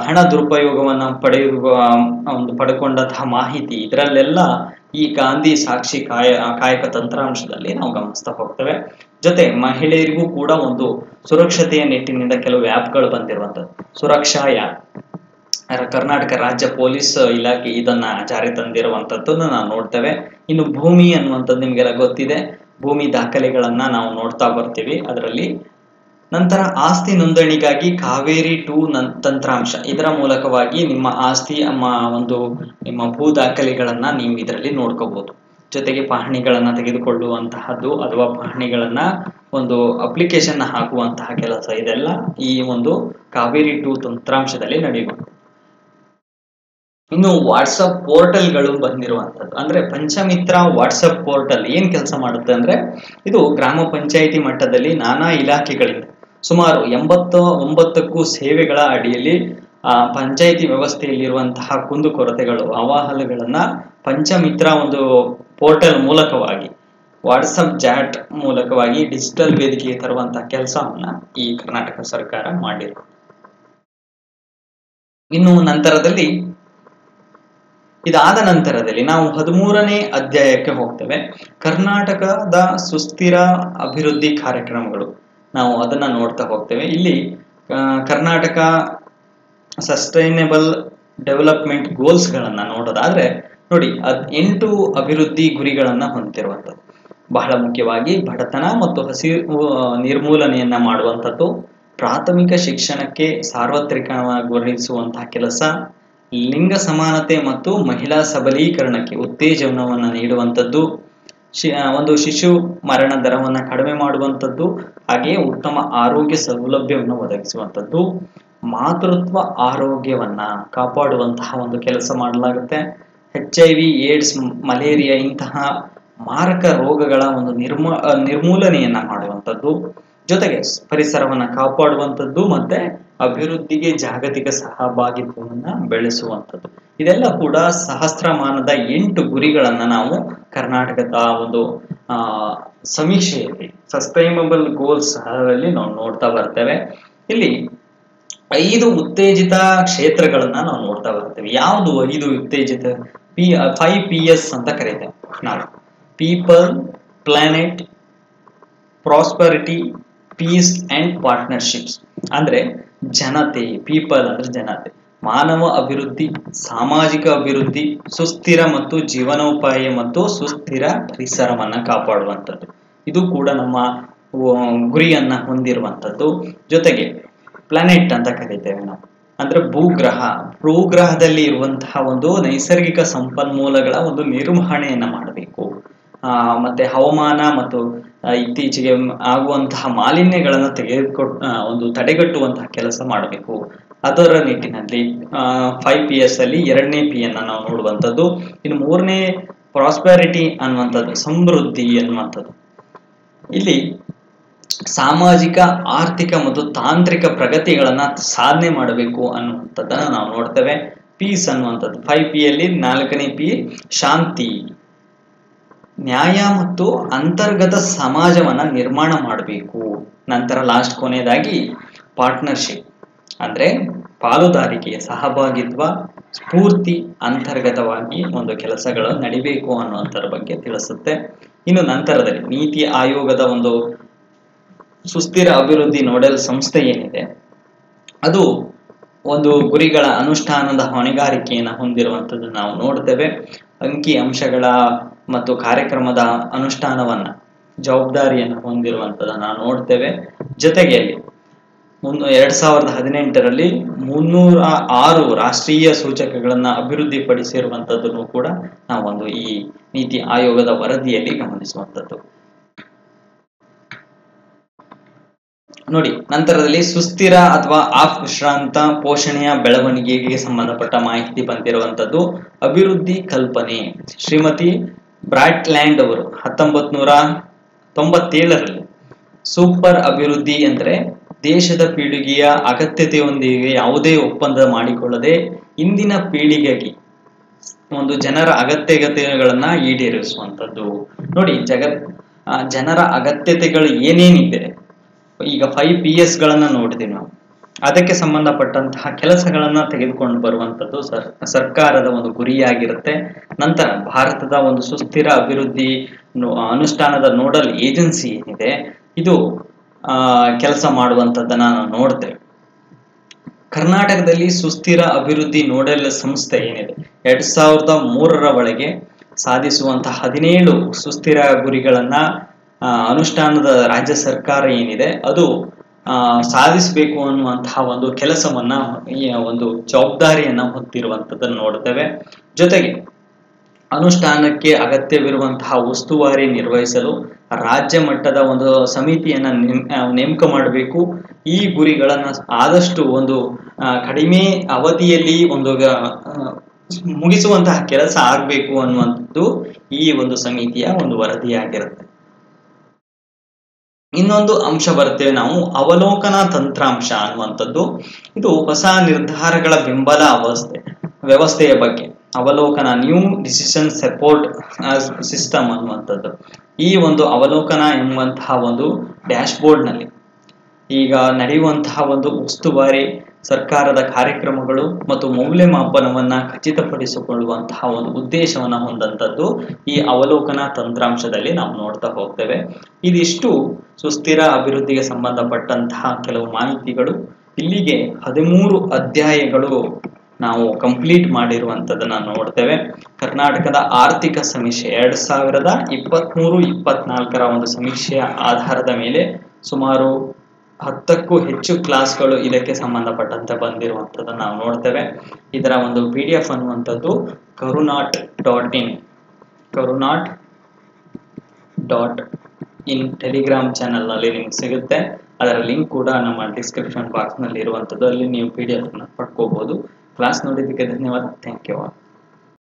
ಹಣ ದುರುಪಯೋಗವನ್ನ ಪಡೆದುಕೊಂಡಂತಹ ಮಾಹಿತಿ, ಇದರಲ್ಲೆಲ್ಲ ಈ ಗಾಂಧಿ ಸಾಕ್ಷಿ ಕಾಯಕ ತಂತ್ರಾಂಶದಲ್ಲಿ ನಾವು ಗಮನಿಸ್ತಾ ಹೋಗ್ತೇವೆ. ಜೊತೆ ಮಹಿಳೆಯರಿಗೂ ಕೂಡ ಒಂದು ಸುರಕ್ಷತೆಯ ನಿಟ್ಟಿನಿಂದ ಕೆಲವು ಆ್ಯಪ್ಗಳು ಬಂದಿರುವಂಥದ್ದು. ಸುರಕ್ಷಾ ಆ್ಯಪ್ ಕರ್ನಾಟಕ ರಾಜ್ಯ ಪೊಲೀಸ್ ಇಲಾಖೆ ಇದನ್ನ ಜಾರಿ ತಂದಿರುವಂತದ್ದನ್ನು ನಾವು ನೋಡ್ತೇವೆ. ಇನ್ನು ಭೂಮಿ ಅನ್ನುವಂಥದ್ದು ನಿಮ್ಗೆಲ್ಲ ಗೊತ್ತಿದೆ, ಭೂಮಿ ದಾಖಲೆಗಳನ್ನ ನಾವು ನೋಡ್ತಾ ಬರ್ತೀವಿ. ಅದರಲ್ಲಿ ನಂತರ ಆಸ್ತಿ ನೋಂದಣಿಗಾಗಿ ಕಾವೇರಿ 2 ತಂತ್ರಾಂಶ, ಇದರ ಮೂಲಕವಾಗಿ ನಿಮ್ಮ ಆಸ್ತಿ ನಿಮ್ಮ ಭೂ ದಾಖಲೆಗಳನ್ನ ನೀವು ಇದರಲ್ಲಿ ನೋಡ್ಕೋಬಹುದು. ಜೊತೆಗೆ ಪಹಣಿಗಳನ್ನ ತೆಗೆದುಕೊಳ್ಳುವಂತಹದ್ದು ಅಥವಾ ಪಹಣಿಗಳನ್ನ ಒಂದು ಅಪ್ಲಿಕೇಶನ್ ಹಾಕುವಂತಹ ಕೆಲಸ, ಇದೆಲ್ಲ ಈ ಒಂದು ಕಾವೇರಿ 2 ತಂತ್ರಾಂಶದಲ್ಲಿ ನಡೆಯುವುದು. ಇನ್ನು ವಾಟ್ಸಪ್ ಪೋರ್ಟಲ್ಗಳು ಬಂದಿರುವಂತದ್ದು, ಅಂದ್ರೆ ಪಂಚಮಿತ್ರ ವಾಟ್ಸಪ್ ಪೋರ್ಟಲ್ ಏನ್ ಕೆಲಸ ಮಾಡುತ್ತೆ ಅಂದ್ರೆ, ಇದು ಗ್ರಾಮ ಪಂಚಾಯಿತಿ ಮಟ್ಟದಲ್ಲಿ ನಾನಾ ಇಲಾಖೆಗಳಿಂದ ಸುಮಾರು 89ಕ್ಕೂ ಸೇವೆಗಳ ಅಡಿಯಲ್ಲಿ ಪಂಚಾಯಿತಿ ವ್ಯವಸ್ಥೆಯಲ್ಲಿರುವಂತಹ ಕುಂದುಕೊರತೆಗಳು ಅಹವಾಲುಗಳನ್ನ ಪಂಚಮಿತ್ರ ಒಂದು ಪೋರ್ಟಲ್ ಮೂಲಕವಾಗಿ ವಾಟ್ಸಪ್ ಚಾಟ್ ಮೂಲಕವಾಗಿ ಡಿಜಿಟಲ್ ವೇದಿಕೆಗೆ ತರುವಂತಹ ಕೆಲಸವನ್ನ ಈ ಕರ್ನಾಟಕ ಸರ್ಕಾರ ಮಾಡಿರುತ್ತೆ. ಇನ್ನು ಇದಾದ ನಂತರದಲ್ಲಿ ನಾವು 13ನೇ ಅಧ್ಯಾಯಕ್ಕೆ ಹೋಗ್ತೇವೆ. ಕರ್ನಾಟಕದ ಸುಸ್ಥಿರ ಅಭಿವೃದ್ಧಿ ಕಾರ್ಯಕ್ರಮಗಳು, ನಾವು ಅದನ್ನ ನೋಡ್ತಾ ಹೋಗ್ತೇವೆ. ಇಲ್ಲಿ ಕರ್ನಾಟಕ ಸಸ್ಟೈನೇಬಲ್ ಡೆವಲಪ್ಮೆಂಟ್ ಗೋಲ್ಸ್ ಗಳನ್ನ ನೋಡೋದಾದ್ರೆ ನೋಡಿ, 8 ಅಭಿವೃದ್ಧಿ ಗುರಿಗಳನ್ನ ಹೊಂದಿರುವಂಥದ್ದು. ಬಹಳ ಮುಖ್ಯವಾಗಿ ಬಡತನ ಮತ್ತು ಹಸಿವು ನಿರ್ಮೂಲನೆಯನ್ನ ಮಾಡುವಂಥದ್ದು, ಪ್ರಾಥಮಿಕ ಶಿಕ್ಷಣಕ್ಕೆ ಸಾರ್ವತ್ರಿಕಗೊಳಿಸುವಂತಹ ಕೆಲಸ, ಲಿಂಗ ಸಮಾನತೆ ಮತ್ತು ಮಹಿಳಾ ಸಬಲೀಕರಣಕ್ಕೆ ಉತ್ತೇಜನವನ್ನು ನೀಡುವಂಥದ್ದು, ಒಂದು ಶಿಶು ಮರಣ ದರವನ್ನು ಕಡಿಮೆ ಮಾಡುವಂಥದ್ದು, ಹಾಗೆಯೇ ಉತ್ತಮ ಆರೋಗ್ಯ ಸೌಲಭ್ಯವನ್ನು ಒದಗಿಸುವಂಥದ್ದು, ಮಾತೃತ್ವ ಆರೋಗ್ಯವನ್ನ ಕಾಪಾಡುವಂತಹ ಒಂದು ಕೆಲಸ ಮಾಡಲಾಗುತ್ತೆ. HIV, ಏಡ್ಸ್, ಮಲೇರಿಯಾ ಇಂತಹ ಮಾರಕ ರೋಗಗಳ ಒಂದು ನಿರ್ಮೂಲನೆಯನ್ನ ಮಾಡುವಂಥದ್ದು, ಜೊತೆಗೆ ಪರಿಸರವನ್ನ ಕಾಪಾಡುವಂಥದ್ದು ಮತ್ತೆ ಅಭಿವೃದ್ಧಿಗೆ ಜಾಗತಿಕ ಸಹಭಾಗಿತ್ವವನ್ನ ಬೆಳೆಸುವಂಥದ್ದು. ಇದೆಲ್ಲ ಕೂಡ ಸಹಸ್ರಮಾನದ 8 ಗುರಿಗಳನ್ನ ನಾವು ಕರ್ನಾಟಕದ ಒಂದು ಸಮೀಕ್ಷೆಯಲ್ಲಿ ಸಸ್ಟೈನಬಲ್ ಗೋಲ್ಸ್ ಅದರಲ್ಲಿ ನಾವು ನೋಡ್ತಾ ಬರ್ತೇವೆ. ಇಲ್ಲಿ 5 ಉತ್ತೇಜಿತ ಕ್ಷೇತ್ರಗಳನ್ನ ನಾವು ನೋಡ್ತಾ ಬರ್ತೇವೆ. ಯಾವುದು 5 ಉತ್ತೇಜಿತ? 5 Ps ಅಂತ ಕರೀತೇವೆ ನಾವು. People, planet, prosperity, peace and partnerships. ಅಂದ್ರೆ ಜನತೆ, ಪೀಪಲ್ ಅಂದ್ರೆ ಜನತೆ, ಮಾನವ ಅಭಿವೃದ್ಧಿ, ಸಾಮಾಜಿಕ ಅಭಿವೃದ್ಧಿ, ಸುಸ್ಥಿರ ಮತ್ತು ಜೀವನೋಪಾಯ ಮತ್ತು ಸುಸ್ಥಿರ ಪರಿಸರವನ್ನ ಕಾಪಾಡುವಂಥದ್ದು. ಇದು ಕೂಡ ನಮ್ಮ ಗುರಿಯನ್ನ ಹೊಂದಿರುವಂಥದ್ದು. ಜೊತೆಗೆ ಪ್ಲಾನೆಟ್ ಅಂತ ಕರೀತೇವೆ ನಾವು, ಅಂದ್ರೆ ಭೂಗ್ರಹದಲ್ಲಿ ಇರುವಂತಹ ಒಂದು ನೈಸರ್ಗಿಕ ಸಂಪನ್ಮೂಲಗಳ ಒಂದು ನಿರ್ವಹಣೆಯನ್ನ ಮಾಡಬೇಕು. ಮತ್ತೆ ಹವಾಮಾನ ಮತ್ತು ಇತ್ತೀಚೆಗೆ ಆಗುವಂತಹ ಮಾಲಿನ್ಯಗಳನ್ನು ಒಂದು ತಡೆಗಟ್ಟುವಂತಹ ಕೆಲಸ ಮಾಡಬೇಕು. ಅದರ ನಿಟ್ಟಿನಲ್ಲಿ 5 Ps ಅಲ್ಲಿ 2ನೇ P ಅನ್ನ ನಾವು ನೋಡುವಂಥದ್ದು. ಇನ್ನು 3ನೇ ಪ್ರಾಸ್ಪೆರಿಟಿ ಅನ್ನುವಂಥದ್ದು, ಸಮೃದ್ಧಿ ಅನ್ನುವಂಥದ್ದು. ಇಲ್ಲಿ ಸಾಮಾಜಿಕ, ಆರ್ಥಿಕ ಮತ್ತು ತಾಂತ್ರಿಕ ಪ್ರಗತಿಗಳನ್ನ ಸಾಧನೆ ಮಾಡಬೇಕು ಅನ್ನುವಂಥದ್ದನ್ನ ನಾವು ನೋಡ್ತೇವೆ. ಪೀಸ್ ಅನ್ನುವಂಥದ್ದು 5 P ಅಲ್ಲಿ 4ನೇ P ಶಾಂತಿ, ನ್ಯಾಯ ಮತ್ತು ಅಂತರ್ಗತ ಸಮಾಜವನ್ನ ನಿರ್ಮಾಣ ಮಾಡಬೇಕು. ನಂತರ ಲಾಸ್ಟ್ ಕೊನೆಯದಾಗಿ ಪಾರ್ಟ್ನರ್ಶಿಪ್ ಅಂದ್ರೆ ಪಾಲುದಾರಿಕೆ, ಸಹಭಾಗಿತ್ವ, ಸ್ಫೂರ್ತಿ, ಅಂತರ್ಗತವಾಗಿ ಒಂದು ಕೆಲಸಗಳು ನಡಿಬೇಕು ಅನ್ನುವಂಥರ ಬಗ್ಗೆ ತಿಳಿಸುತ್ತೆ. ಇನ್ನು ನಂತರದಲ್ಲಿ ನೀತಿ ಆಯೋಗದ ಒಂದು ಸುಸ್ಥಿರ ಅಭಿವೃದ್ಧಿ ನೋಡಲ್ ಸಂಸ್ಥೆ ಏನಿದೆ, ಅದು ಒಂದು ಗುರಿಗಳ ಅನುಷ್ಠಾನದ ಹೊಣೆಗಾರಿಕೆಯನ್ನು ಹೊಂದಿರುವಂಥದ್ದು ನಾವು ನೋಡ್ತೇವೆ. ಅಂಕಿ ಅಂಶಗಳ ಮತ್ತು ಕಾರ್ಯಕ್ರಮದ ಅನುಷ್ಠಾನವನ್ನ ಜವಾಬ್ದಾರಿಯನ್ನು ಹೊಂದಿರುವಂಥದ್ದನ್ನ ನಾವು ನೋಡ್ತೇವೆ. ಜೊತೆಗೆ 2018ರಲ್ಲಿ 306 ರಾಷ್ಟ್ರೀಯ ಸೂಚಕಗಳನ್ನ ಅಭಿವೃದ್ಧಿಪಡಿಸಿರುವಂತದ್ದನ್ನು ಕೂಡ ನಾವೊಂದು ಈ ನೀತಿ ಆಯೋಗದ ವರದಿಯಲ್ಲಿ ಗಮನಿಸುವಂತದ್ದು. ನೋಡಿ, ನಂತರದಲ್ಲಿ ಸುಸ್ಥಿರ ಅಥವಾ ವಿಶ್ರಾಂತ ಪೋಷಣೆಯ ಬೆಳವಣಿಗೆಗೆ ಸಂಬಂಧಪಟ್ಟ ಮಾಹಿತಿ ಬಂದಿರುವಂತದ್ದು. ಅಭಿವೃದ್ಧಿ ಕಲ್ಪನೆ ಶ್ರೀಮತಿ ಬ್ರಾಟ್ಲ್ಯಾಂಡ್ ಅವರು 1997ರಲ್ಲಿ ಸೂಪರ್ ಅಭಿವೃದ್ಧಿ ಅಂದರೆ ದೇಶದ ಪೀಳಿಗೆಯ ಅಗತ್ಯತೆಯೊಂದಿಗೆ ಯಾವುದೇ ಒಪ್ಪಂದ ಮಾಡಿಕೊಳ್ಳದೆ ಇಂದಿನ ಪೀಳಿಗೆಗೆ ಒಂದು ಜನರ ಅಗತ್ಯತೆಗಳನ್ನ ಈಡೇರಿಸುವಂತದ್ದು. ನೋಡಿ, ಜನರ ಅಗತ್ಯತೆಗಳು ಏನೇನಿದೆ, ಈಗ 5 Psಗಳನ್ನ ನೋಡಿದ್ವಿ ನಾವು. ಅದಕ್ಕೆ ಸಂಬಂಧಪಟ್ಟಂತಹ ಕೆಲಸಗಳನ್ನ ತೆಗೆದುಕೊಂಡು ಬರುವಂತದ್ದು ಸರ್ಕಾರದ ಒಂದು ಗುರಿಯಾಗಿರುತ್ತೆ. ನಂತರ ಭಾರತದ ಒಂದು ಸುಸ್ಥಿರ ಅಭಿವೃದ್ಧಿ ಅನುಷ್ಠಾನದ ನೋಡಲ್ ಏಜೆನ್ಸಿ ಏನಿದೆ, ಇದು ಕೆಲಸ ಮಾಡುವಂತದ್ದನ್ನ ನಾವು ನೋಡ್ತೇವೆ. ಕರ್ನಾಟಕದಲ್ಲಿ ಸುಸ್ಥಿರ ಅಭಿವೃದ್ಧಿ ನೋಡಲ್ ಸಂಸ್ಥೆ ಏನಿದೆ 2003ರ ಒಳಗೆ ಸಾಧಿಸುವಂತಹ 17 ಸುಸ್ಥಿರ ಗುರಿಗಳನ್ನ ಅನುಷ್ಠಾನದ ರಾಜ್ಯ ಸರ್ಕಾರ ಏನಿದೆ ಅದು ಸಾಧಿಸಬೇಕು ಅನ್ನುವಂತಹ ಒಂದು ಕೆಲಸವನ್ನ, ಒಂದು ಜವಾಬ್ದಾರಿಯನ್ನ ಹೊತ್ತಿರುವಂತದ್ದನ್ನು ನೋಡ್ತೇವೆ. ಜೊತೆಗೆ ಅನುಷ್ಠಾನಕ್ಕೆ ಅಗತ್ಯವಿರುವಂತಹ ಉಸ್ತುವಾರಿ ನಿರ್ವಹಿಸಲು ರಾಜ್ಯ ಮಟ್ಟದ ಒಂದು ಸಮಿತಿಯನ್ನ ನೇಮಕ ಮಾಡಬೇಕು. ಈ ಗುರಿಗಳನ್ನ ಆದಷ್ಟು ಒಂದು ಕಡಿಮೆ ಅವಧಿಯಲ್ಲಿ ಒಂದು ಮುಗಿಸುವಂತಹ ಕೆಲಸ ಆಗ್ಬೇಕು ಅನ್ನುವಂಥದ್ದು ಈ ಒಂದು ಸಮಿತಿಯ ಒಂದು ವರದಿಯಾಗಿರುತ್ತೆ. ಇನ್ನೊಂದು ಅಂಶ ಬರ್ತೇವೆ ನಾವು, ಅವಲೋಕನ ತಂತ್ರಾಂಶ ಅನ್ನುವಂಥದ್ದು. ಇದು ಹೊಸ ನಿರ್ಧಾರಗಳ ಬೆಂಬಲ ವ್ಯವಸ್ಥೆಯ ಬಗ್ಗೆ ಅವಲೋಕನ, ನ್ಯೂ ಡಿಸಿಷನ್ ಸಪೋರ್ಟ್ ಸಿಸ್ಟಮ್ ಅನ್ನುವಂಥದ್ದು. ಈ ಒಂದು ಅವಲೋಕನ ಎಂಬಂತಹ ಒಂದು ಡ್ಯಾಶ್ ಬೋರ್ಡ್ ನಲ್ಲಿ ಈಗ ನಡೆಯುವಂತಹ ಒಂದು ಉಸ್ತುವಾರಿ ಸರ್ಕಾರದ ಕಾರ್ಯಕ್ರಮಗಳು ಮತ್ತು ಮೌಲ್ಯಮಾಪನವನ್ನ ಖಚಿತಪಡಿಸಿಕೊಳ್ಳುವಂತಹ ಒಂದು ಉದ್ದೇಶವನ್ನ ಹೊಂದಂತದ್ದು ಈ ಅವಲೋಕನ ತಂತ್ರಾಂಶದಲ್ಲಿ ನಾವು ನೋಡ್ತಾ ಹೋಗ್ತೇವೆ. ಇದಿಷ್ಟು ಸುಸ್ಥಿರ ಅಭಿವೃದ್ಧಿಗೆ ಸಂಬಂಧಪಟ್ಟಂತಹ ಕೆಲವು ಮಾಹಿತಿಗಳು. ಇಲ್ಲಿಗೆ 13 ಅಧ್ಯಾಯಗಳು ನಾವು ಕಂಪ್ಲೀಟ್ ಮಾಡಿರುವಂತದನ್ನ ನೋಡ್ತೇವೆ. ಕರ್ನಾಟಕದ ಆರ್ಥಿಕ ಸಮೀಕ್ಷೆ 2023-24ರ ಒಂದು ಸಮೀಕ್ಷೆಯ ಆಧಾರದ ಮೇಲೆ ಸುಮಾರು 10ಕ್ಕೂ ಹೆಚ್ಚು ಕ್ಲಾಸ್ಗಳು ಇದಕ್ಕೆ ಸಂಬಂಧಪಟ್ಟಂತೆ ಬಂದಿರುವಂತದ್ದನ್ನ ನಾವು ನೋಡ್ತೇವೆ. ಇದರ ಒಂದು PDF ಅನ್ನುವಂಥದ್ದು karunaat.in ಟೆಲಿಗ್ರಾಮ್ ಚಾನೆಲ್ ನಲ್ಲಿ ನಿಮ್ಗೆ ಸಿಗುತ್ತೆ. ಅದರ ಲಿಂಕ್ ಕೂಡ ನಮ್ಮ ಡಿಸ್ಕ್ರಿಪ್ಷನ್ ಬಾಕ್ಸ್ ನಲ್ಲಿ ಇರುವಂತದ್ದು. ಅಲ್ಲಿ ನೀವು PDF ಅನ್ನು ಪಡ್ಕೋಬಹುದು. ಕ್ಲಾಸ್ ನೋಡಿದ್ದಕ್ಕೆ ಧನ್ಯವಾದ. Thank you.